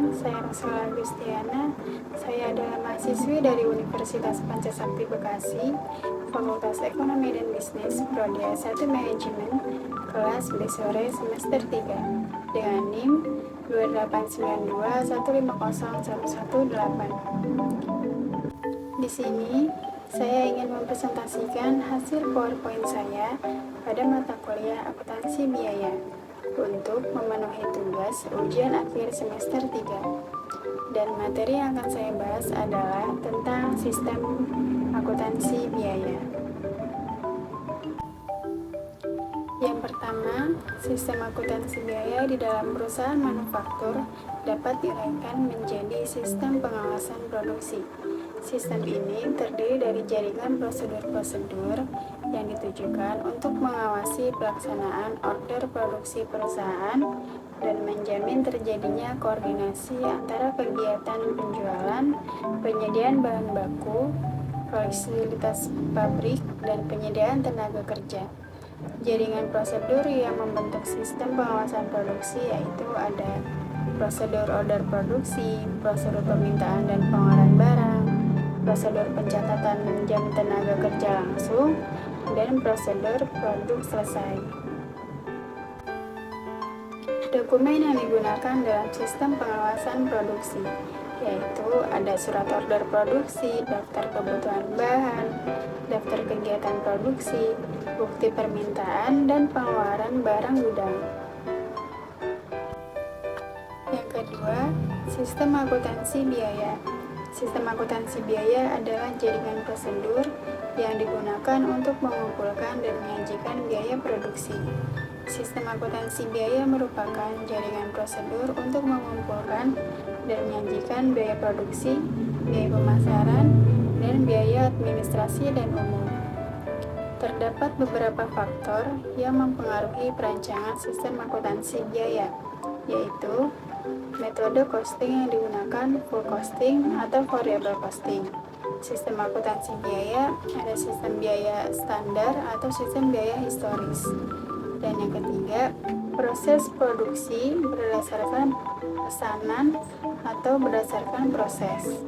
perkenalkan, saya Rosalia Agustiana. Saya adalah mahasiswi dari Universitas Pancasakti Bekasi, Fakultas Ekonomi dan Bisnis, Prodi S1 Manajemen, kelas B sore semester 3, dengan NIM 2892150118. Di sini, saya ingin mempresentasikan hasil PowerPoint saya pada mata kuliah akuntansi biaya untuk memenuhi tugas ujian akhir semester 3. Dan materi yang akan saya bahas adalah tentang sistem akuntansi biaya. Yang pertama, sistem akuntansi biaya di dalam perusahaan manufaktur dapat diuraikan menjadi sistem pengawasan produksi. Sistem ini terdiri dari jaringan prosedur-prosedur yang ditujukan untuk mengawasi pelaksanaan order produksi perusahaan dan menjamin terjadinya koordinasi antara kegiatan penjualan, penyediaan bahan baku, fasilitas pabrik, dan penyediaan tenaga kerja. Jaringan prosedur yang membentuk sistem pengawasan produksi yaitu ada prosedur order produksi, prosedur permintaan dan pengeluaran barang, prosedur pencatatan jam tenaga kerja langsung, dan prosedur produk selesai. Dokumen yang digunakan dalam sistem pengawasan produksi yaitu ada surat order produksi, daftar kebutuhan bahan, daftar kegiatan produksi, bukti permintaan, dan pengeluaran barang gudang. Yang kedua, sistem akuntansi biaya. Sistem akuntansi biaya adalah jaringan prosedur yang digunakan untuk mengumpulkan dan menyajikan biaya produksi. Sistem akuntansi biaya merupakan jaringan prosedur untuk mengumpulkan dan menyajikan biaya produksi, biaya pemasaran, dan biaya administrasi dan umum. Terdapat beberapa faktor yang mempengaruhi perancangan sistem akuntansi biaya, yaitu metode costing yang digunakan, full costing atau variable costing. Sistem akuntansi biaya ada sistem biaya standar atau sistem biaya historis. Dan yang ketiga, proses produksi berdasarkan pesanan atau berdasarkan proses.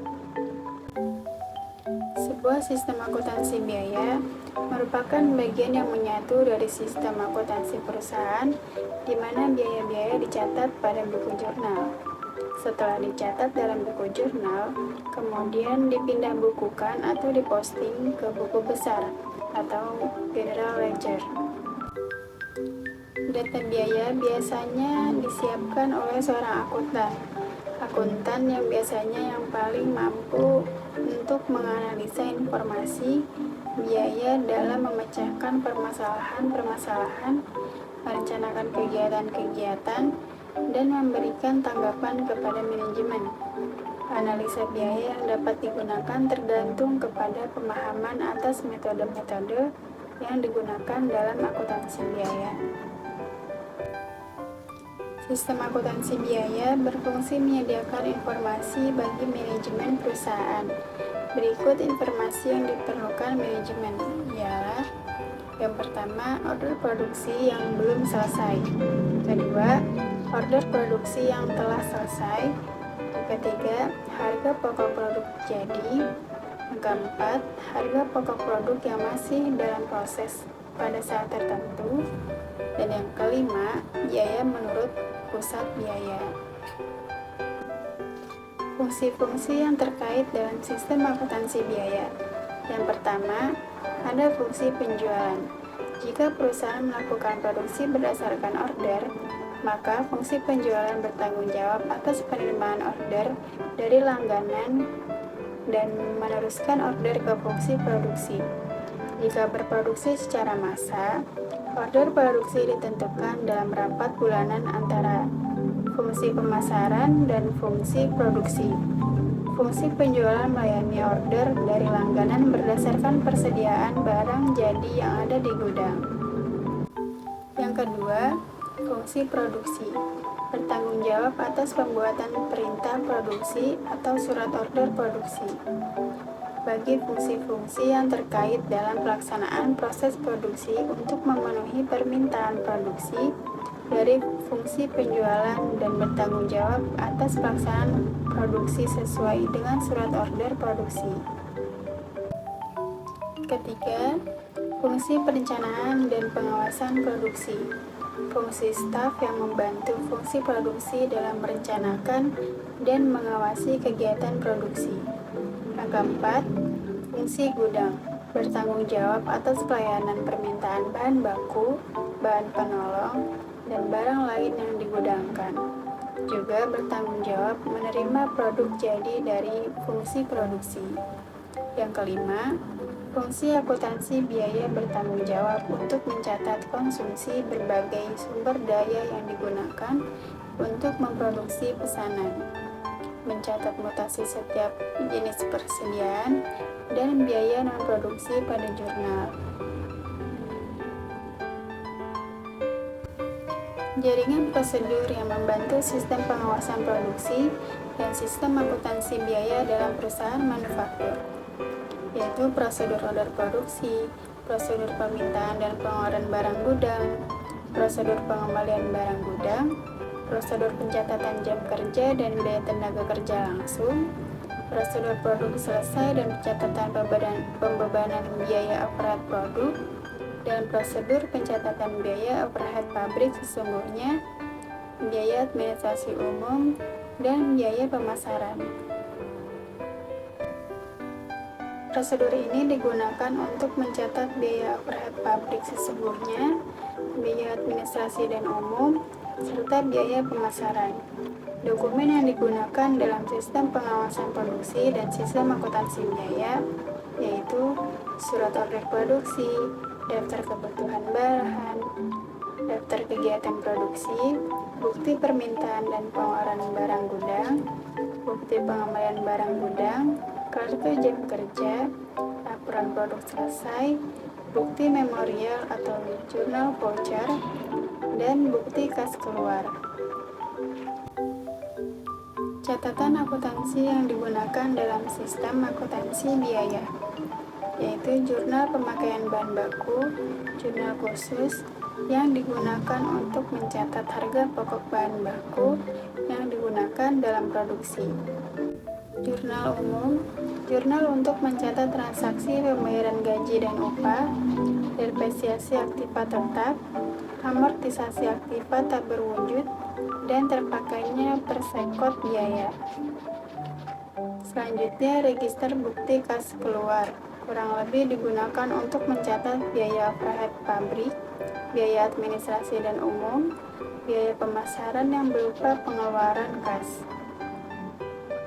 Sebuah sistem akuntansi biaya merupakan bagian yang menyatu dari sistem akuntansi perusahaan di mana biaya-biaya dicatat pada buku jurnal. Setelah dicatat dalam buku jurnal, kemudian dipindah bukukan atau diposting ke buku besar atau general ledger. Data biaya biasanya disiapkan oleh seorang akuntan yang biasanya yang paling mampu untuk menganalisa informasi biaya dalam memecahkan permasalahan-permasalahan, merencanakan kegiatan-kegiatan, dan memberikan tanggapan kepada manajemen. Analisa biaya yang dapat digunakan tergantung kepada pemahaman atas metode-metode yang digunakan dalam akuntansi biaya. Sistem akuntansi biaya berfungsi menyediakan informasi bagi manajemen perusahaan. Berikut informasi yang diperlukan manajemen ialah: yang pertama, order produksi yang belum selesai. Kedua, order produksi yang telah selesai. Ketiga, harga pokok produk jadi. Yang keempat, harga pokok produk yang masih dalam proses pada saat tertentu. Dan yang kelima, biaya menurut pusat biaya. Fungsi-fungsi yang terkait dalam sistem akuntansi biaya. Yang pertama, ada fungsi penjualan. Jika perusahaan melakukan produksi berdasarkan order, maka fungsi penjualan bertanggung jawab atas penerimaan order dari langganan dan meneruskan order ke fungsi produksi. Jika berproduksi secara massal, order produksi ditentukan dalam rapat bulanan antara fungsi pemasaran dan fungsi produksi. Fungsi penjualan melayani order dari langganan berdasarkan persediaan barang jadi yang ada di gudang. Yang kedua, fungsi produksi bertanggung jawab atas pembuatan perintah produksi atau surat order produksi bagi fungsi-fungsi yang terkait dalam pelaksanaan proses produksi untuk memenuhi permintaan produksi dari fungsi penjualan dan bertanggung jawab atas pelaksanaan produksi sesuai dengan surat order produksi. Ketiga, fungsi perencanaan dan pengawasan produksi. Fungsi staf yang membantu fungsi produksi dalam merencanakan dan mengawasi kegiatan produksi. Yang keempat, fungsi gudang, bertanggung jawab atas pelayanan permintaan bahan baku, bahan penolong, dan barang lain yang digudangkan. Juga bertanggung jawab menerima produk jadi dari fungsi produksi. Yang kelima, fungsi akuntansi biaya bertanggung jawab untuk mencatat konsumsi berbagai sumber daya yang digunakan untuk memproduksi pesanan, mencatat mutasi setiap jenis persediaan, dan biaya non-produksi pada jurnal. Jaringan prosedur yang membantu sistem pengawasan produksi dan sistem akuntansi biaya dalam perusahaan manufaktur, yaitu prosedur order produksi, prosedur permintaan dan pengeluaran barang gudang, prosedur pengembalian barang gudang, prosedur pencatatan jam kerja dan biaya tenaga kerja langsung, prosedur produk selesai dan pencatatan pembebanan biaya overhead produk, dan prosedur pencatatan biaya overhead pabrik sesungguhnya, biaya administrasi umum, dan biaya pemasaran. Prosedur ini digunakan untuk mencatat biaya overhead pabrik sesungguhnya, biaya administrasi dan umum, serta biaya pemasaran. Dokumen yang digunakan dalam sistem pengawasan produksi dan sistem akuntansi biaya yaitu surat order produksi, daftar kebutuhan bahan, daftar kegiatan produksi, bukti permintaan dan pengeluaran barang gudang, bukti pengembalian barang gudang, kartu jam kerja, laporan produk selesai, bukti memorial atau jurnal voucher, dan bukti kas keluar. Catatan akuntansi yang digunakan dalam sistem akuntansi biaya yaitu jurnal pemakaian bahan baku, jurnal khusus yang digunakan untuk mencatat harga pokok bahan baku yang digunakan dalam produksi. Jurnal umum, jurnal untuk mencatat transaksi pembayaran gaji dan upah, depresiasi aktiva tetap, amortisasi aktiva tak berwujud, dan terpakainya persekot biaya. Selanjutnya, register bukti kas keluar kurang lebih digunakan untuk mencatat biaya overhead pabrik, biaya administrasi dan umum, biaya pemasaran yang berupa pengeluaran kas.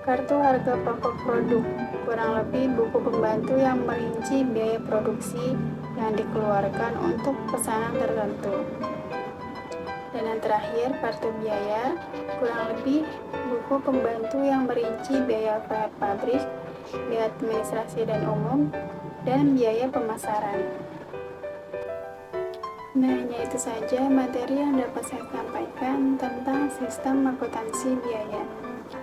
Kartu harga pokok produk kurang lebih buku pembantu yang merinci biaya produksi yang dikeluarkan untuk pesanan tertentu. Dan yang terakhir, kartu biaya kurang lebih buku pembantu yang merinci biaya overhead pabrik, biaya administrasi dan umum, dan biaya pemasaran. Nah, hanya itu saja materi yang dapat saya sampaikan tentang sistem akuntansi biaya.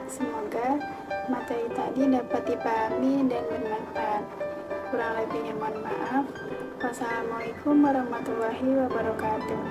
Semoga materi tadi dapat dipahami dan bermanfaat. Kurang lebihnya mohon maaf. Wassalamualaikum warahmatullahi wabarakatuh.